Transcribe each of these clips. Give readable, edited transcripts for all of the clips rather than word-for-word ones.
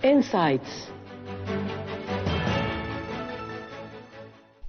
Insights.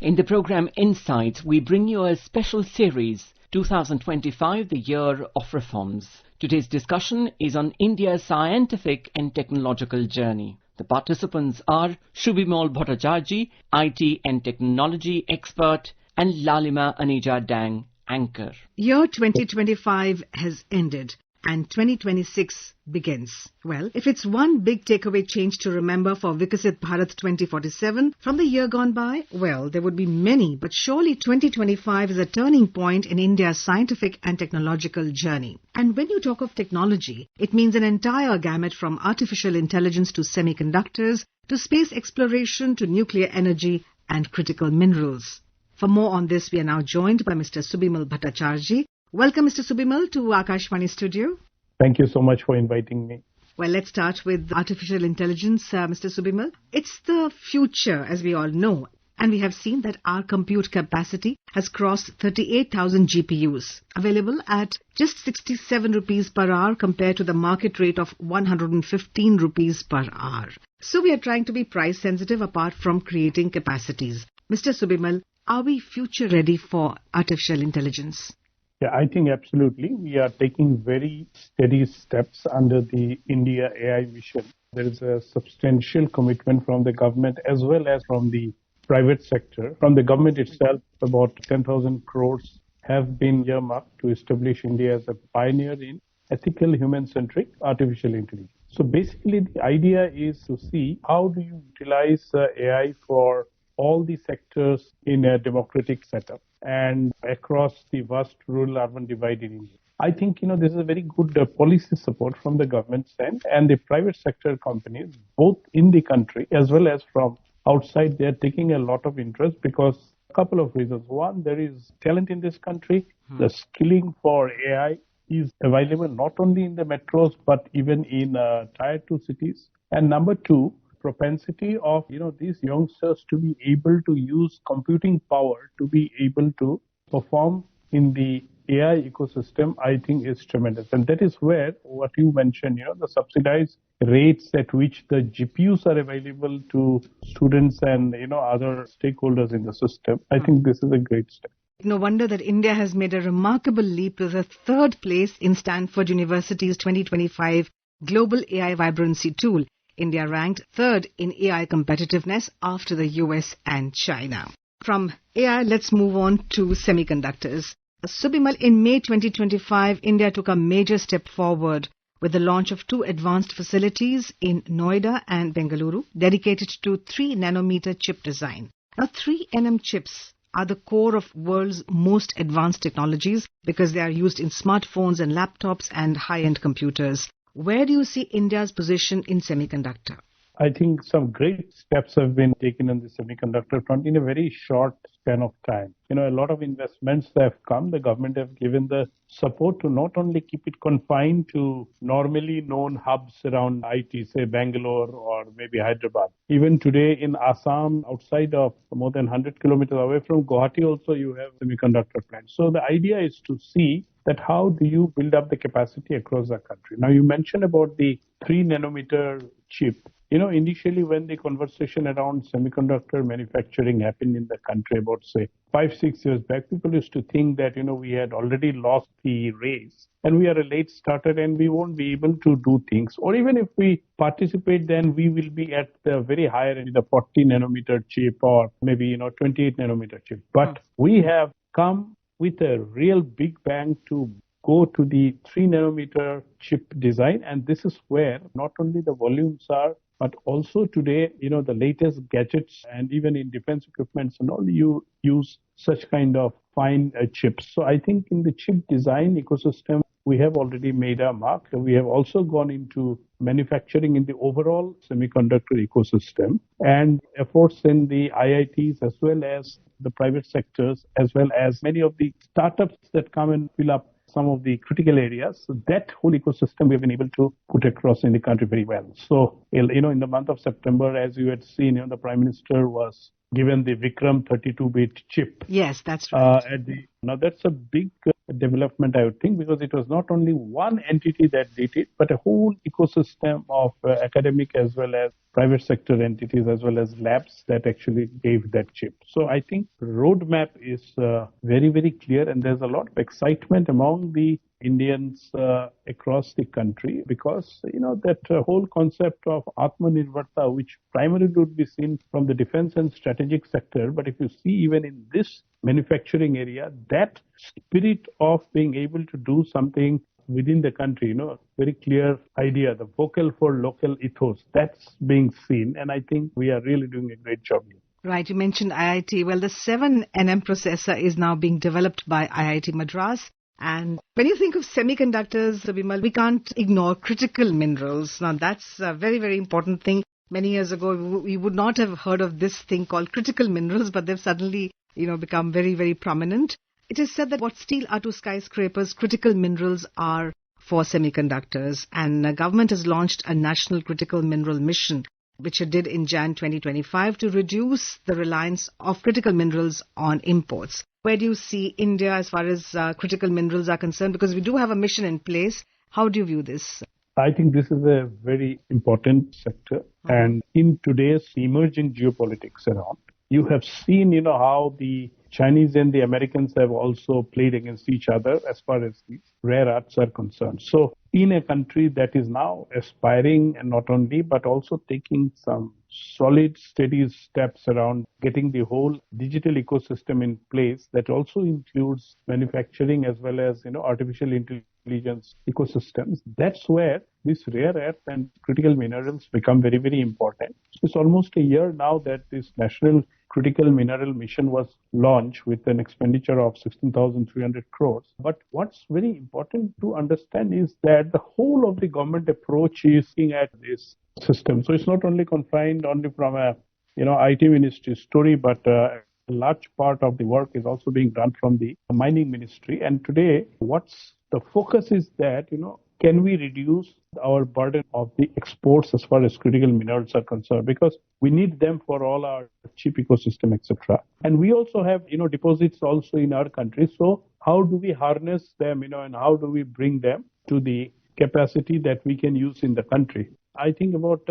In the program Insights, we bring you a special series, 2025, the Year of Reforms. Today's discussion is on India's scientific and technological journey. The participants are Subimal Bhattacharjee, IT and technology expert, and Lalima Aneja Dang, anchor. Year 2025 has ended and 2026 begins. Well, if it's one big takeaway change to remember for Viksit Bharat 2047 from the year gone by, well, there would be many, but surely 2025 is a turning point in India's scientific and technological journey. And when you talk of technology, it means an entire gamut from artificial intelligence to semiconductors, to space exploration, to nuclear energy and critical minerals. For more on this, we are now joined by Mr. Subimal Bhattacharjee. Welcome, Mr. Subimal, to Akashvani Studio. Thank you so much for inviting me. Well, let's start with artificial intelligence, Mr. Subimal. It's the future, as we all know, and we have seen that our compute capacity has crossed 38,000 GPUs, available at just 67 rupees per hour compared to the market rate of 115 rupees per hour. So we are trying to be price sensitive apart from creating capacities. Mr. Subimal, are we future ready for artificial intelligence? Yeah, I think absolutely. We are taking very steady steps under the India AI mission. There is a substantial commitment from the government as well as from the private sector. From the government itself, about 10,000 crores have been earmarked to establish India as a pioneer in ethical, human-centric artificial intelligence. So basically, the idea is to see how do you utilize AI for all the sectors in a democratic setup and across the vast rural-urban divide in India. I think, this is a very good policy support from the government side and the private sector companies, both in the country as well as from outside. They are taking a lot of interest because a couple of reasons. One, there is talent in this country. The skilling for AI is available not only in the metros, but even in tier 2 cities. And number two, propensity of these youngsters to be able to use computing power to be able to perform in the AI ecosystem, I think is tremendous. And that is where what you mentioned, the subsidized rates at which the GPUs are available to students and other stakeholders in the system. I think this is a great step. No wonder that India has made a remarkable leap to the third place in Stanford University's 2025 Global AI Vibrancy Tool. India ranked third in AI competitiveness after the US and China. From AI, let's move on to semiconductors. Subimal, in May 2025, India took a major step forward with the launch of 2 advanced facilities in Noida and Bengaluru dedicated to 3 nanometer chip design. Now, 3 nm chips are the core of world's most advanced technologies because they are used in smartphones and laptops and high-end computers. Where do you see India's position in semiconductor? I think some great steps have been taken on the semiconductor front in a very short span of time. A lot of investments have come. The government have given the support to not only keep it confined to normally known hubs around IT, say Bangalore or maybe Hyderabad. Even today in Assam, outside of more than 100 kilometers away from Guwahati also, you have semiconductor plants. So the idea is to see that how do you build up the capacity across the country. Now, you mentioned about the 3 nanometer chip. Initially when the conversation around semiconductor manufacturing happened in the country about, say, 5-6 years back, people used to think that, we had already lost the race and we are a late starter and we won't be able to do things. Or even if we participate, then we will be at the very higher end, the 40 nanometer chip or maybe, 28 nanometer chip. But we have come with a real big bang to go to the 3 nanometer chip design. And this is where not only the volumes are, but also today, the latest gadgets and even in defense equipments and all, you use such kind of fine chips. So I think in the chip design ecosystem, we have already made our mark. We have also gone into manufacturing in the overall semiconductor ecosystem and efforts in the IITs as well as the private sectors, as well as many of the startups that come and fill up some of the critical areas. So that whole ecosystem we've been able to put across in the country very well. So, in the month of September, as you had seen, the Prime Minister was given the Vikram 32-bit chip. Yes, that's right. Now, that's a big development, I would think, because it was not only one entity that did it, but a whole ecosystem of academic as well as private sector entities as well as labs that actually gave that chip. So I think roadmap is very, very clear, and there's a lot of excitement among the Indians across the country because, that whole concept of Atmanirbharta, which primarily would be seen from the defense and strategic sector, but if you see even in this manufacturing area, that spirit of being able to do something within the country, very clear idea, the vocal for local ethos, that's being seen. And I think we are really doing a great job here. Right, you mentioned IIT. Well, the 7nm processor is now being developed by IIT Madras. And when you think of semiconductors, Subimal, we can't ignore critical minerals. Now, that's a very, very important thing. Many years ago, we would not have heard of this thing called critical minerals, but they've suddenly, become very, very prominent. It is said that what steel are to skyscrapers, critical minerals are for semiconductors. And the government has launched a national critical mineral mission, which it did in Jan 2025 to reduce the reliance of critical minerals on imports. Where do you see India as far as critical minerals are concerned? Because we do have a mission in place. How do you view this? I think this is a very important sector. And in today's emerging geopolitics around, you have seen, how the Chinese and the Americans have also played against each other as far as these rare earths are concerned. So in a country that is now aspiring and not only, but also taking some solid, steady steps around getting the whole digital ecosystem in place that also includes manufacturing as well as, artificial intelligence ecosystems. That's where these rare earth and critical minerals become very, very important. It's almost a year now that this National Critical Mineral Mission was launched with an expenditure of 16,300 crores. But what's very important to understand is that the whole of the government approach is looking at this system. So it's not only confined only from a, IT ministry story, but a large part of the work is also being done from the mining ministry. And today, what's the focus is that, can we reduce our burden of the exports as far as critical minerals are concerned? Because we need them for all our chip ecosystem, etc. And we also have, deposits also in our country. So how do we harness them, and how do we bring them to the capacity that we can use in the country? I think about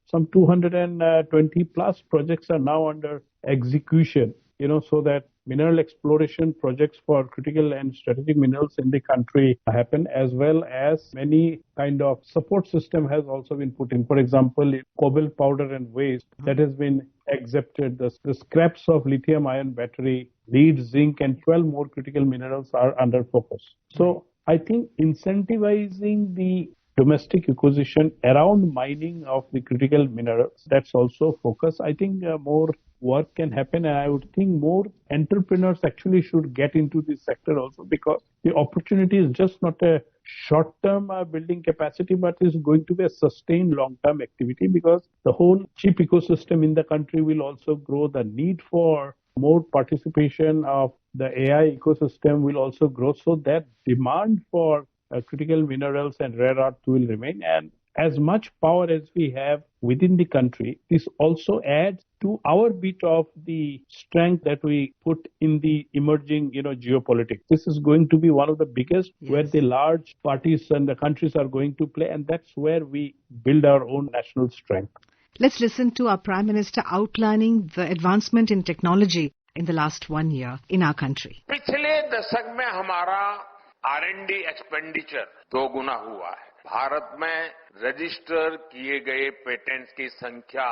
some 220 plus projects are now under execution, so that mineral exploration projects for critical and strategic minerals in the country happen, as well as many kind of support system has also been put in. For example, cobalt powder and waste that has been accepted. The scraps of lithium ion battery, lead, zinc, and 12 more critical minerals are under focus. So I think incentivizing the domestic ecosystem around mining of the critical minerals, that's also focus. I think more work can happen, and I would think more entrepreneurs actually should get into this sector also, because the opportunity is just not a short-term building capacity, but is going to be a sustained long-term activity, because the whole chip ecosystem in the country will also grow. The need for more participation of the AI ecosystem will also grow, so that demand for critical minerals and rare earth will remain. And as much power as we have within the country, this also adds to our bit of the strength that we put in the emerging, geopolitics. This is going to be one of the biggest where the large parties and the countries are going to play, and that's where we build our own national strength. Let's listen to our Prime Minister outlining the advancement in technology in the last 1 year in our country. पिछले दशक में हमारा R&D expenditure 2 गुना हुआ है। भारत में register किए गए patents की संख्या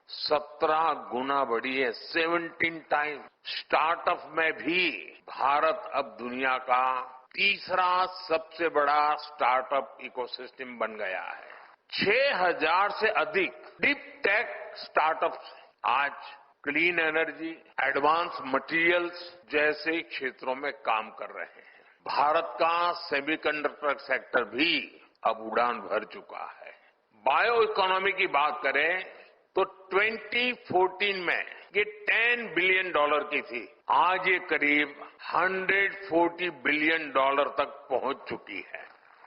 17 गुना बढ़ी है, 17 टाइम्स। स्टार्टअप में भी भारत अब दुनिया का तीसरा सबसे बड़ा स्टार्टअप इकोसिस्टम बन गया है। 6,000 से अधिक डीप टेक स्टार्टअप्स आज क्लीन एनर्जी, एडवांस मटेरियल्स जैसे क्षेत्रों में काम कर रहे हैं। भारत का सेमीकंडक्टर सेक्टर भी अब उड़ान भर चुका है। बायो इकोनॉमी की बात करें तो 2014 में ये $10 बिलियन की थी, आज ये करीब $140 बिलियन तक पहुंच चुकी है।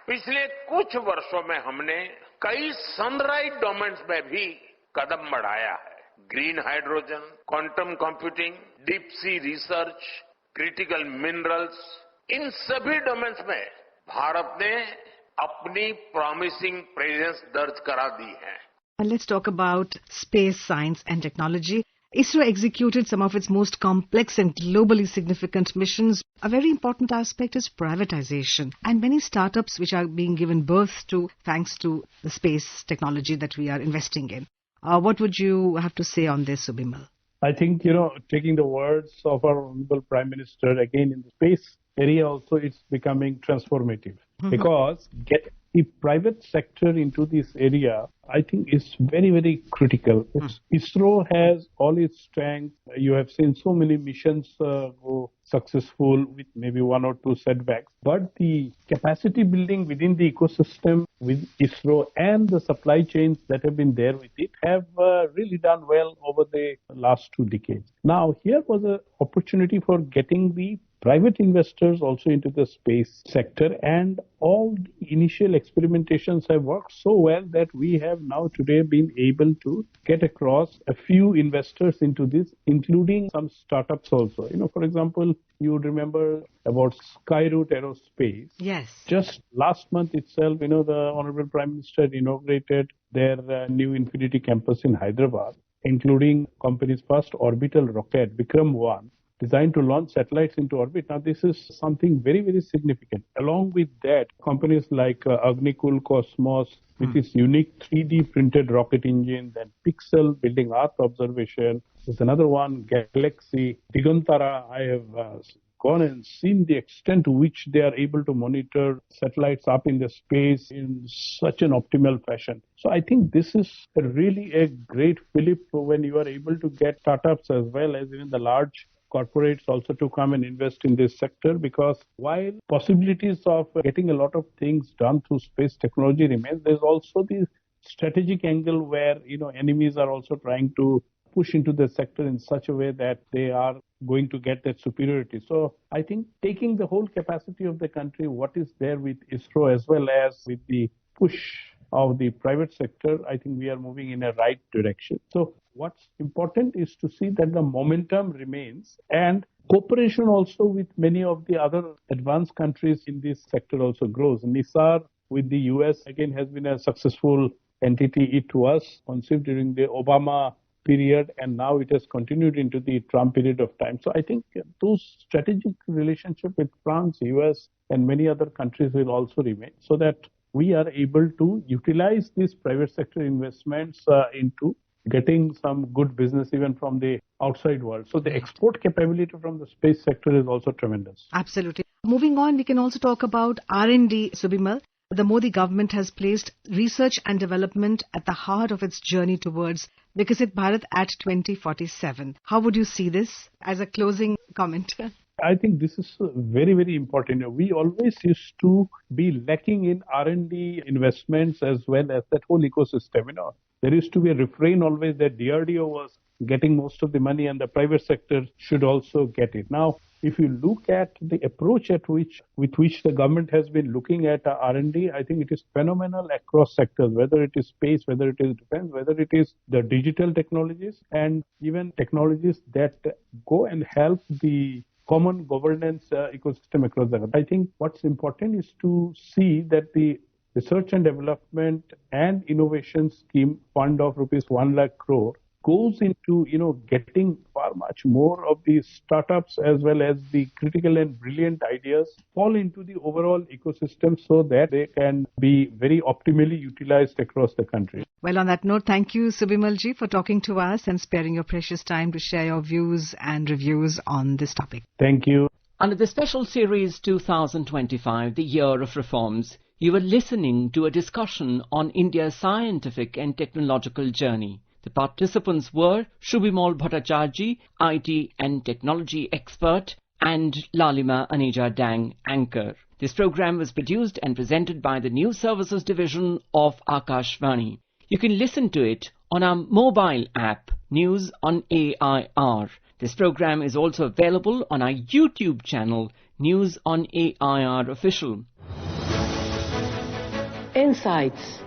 पिछले कुछ वर्षों में हमने कई सनराइज डोमेन्स में भी कदम बढ़ाया है। Green hydrogen, quantum computing, deep sea research, critical minerals, इन सभी डोमेन्स में भारत ने अपनी प्रॉमिसिंग प्रेजेंस दर्ज करा दी है. And let's talk about space science and technology. ISRO executed some of its most complex and globally significant missions. A very important aspect is privatization, and many startups which are being given birth to thanks to the space technology that we are investing in. What would you have to say on this, Subimal? I think, taking the words of our Honorable Prime Minister, again in the space area also, it's becoming transformative. Because get the private sector into this area, I think is very, very critical. ISRO has all its strength. You have seen so many missions go successful with maybe one or two setbacks. But the capacity building within the ecosystem with ISRO and the supply chains that have been there with it have really done well over the last 2 decades. Now, here was an opportunity for getting the private investors also into the space sector, and all the initial experimentations have worked so well that we have now today been able to get across a few investors into this, including some startups also. For example, you would remember about Skyroot Aerospace. Yes. Just last month itself, the Honorable Prime Minister inaugurated their new Infinity campus in Hyderabad, including company's first orbital rocket, Vikram-1, designed to launch satellites into orbit. Now, this is something very, very significant. Along with that, companies like Agnikul Cosmos, with its unique 3D printed rocket engine, then Pixel building Earth observation. There's another one, Galaxy, Digantara. I have gone and seen the extent to which they are able to monitor satellites up in the space in such an optimal fashion. So I think this is really a great fillip when you are able to get startups as well as even the large corporates also to come and invest in this sector, because while possibilities of getting a lot of things done through space technology remains, there's also the strategic angle where, enemies are also trying to push into the sector in such a way that they are going to get that superiority. So I think taking the whole capacity of the country, what is there with ISRO as well as with the push of the private sector, I think we are moving in a right direction. So what's important is to see that the momentum remains, and cooperation also with many of the other advanced countries in this sector also grows. NISAR with the US again has been a successful entity. It was conceived during the Obama period, and now it has continued into the Trump period of time. So I think those strategic relationships with France, US, and many other countries will also remain, so that we are able to utilize these private sector investments into getting some good business even from the outside world. So the export capability from the space sector is also tremendous. Absolutely. Moving on, we can also talk about R&D, Subimal. The Modi government has placed research and development at the heart of its journey towards Viksit Bharat at 2047. How would you see this as a closing comment? I think this is very, very important. We always used to be lacking in R&D investments as well as that whole ecosystem. There used to be a refrain always that DRDO was getting most of the money and the private sector should also get it. Now, if you look at the approach with which the government has been looking at R&D, I think it is phenomenal across sectors, whether it is space, whether it is defense, whether it is the digital technologies, and even technologies that go and help the common governance ecosystem across the country. I think what's important is to see that the research and development and innovation scheme fund of rupees 1 lakh crore goes into, getting far much more of these startups as well as the critical and brilliant ideas fall into the overall ecosystem so that they can be very optimally utilized across the country. Well, on that note, thank you, Subimal ji, for talking to us and sparing your precious time to share your views and reviews on this topic. Thank you. Under the special series 2025, the Year of Reforms, you were listening to a discussion on India's scientific and technological journey. The participants were Subimal Bhattacharjee, IT and technology expert, and Lalima Aneja Dang, anchor. This program was produced and presented by the News Services Division of Akashvani. You can listen to it on our mobile app, News on AIR. This program is also available on our YouTube channel, News on AIR Official. Insights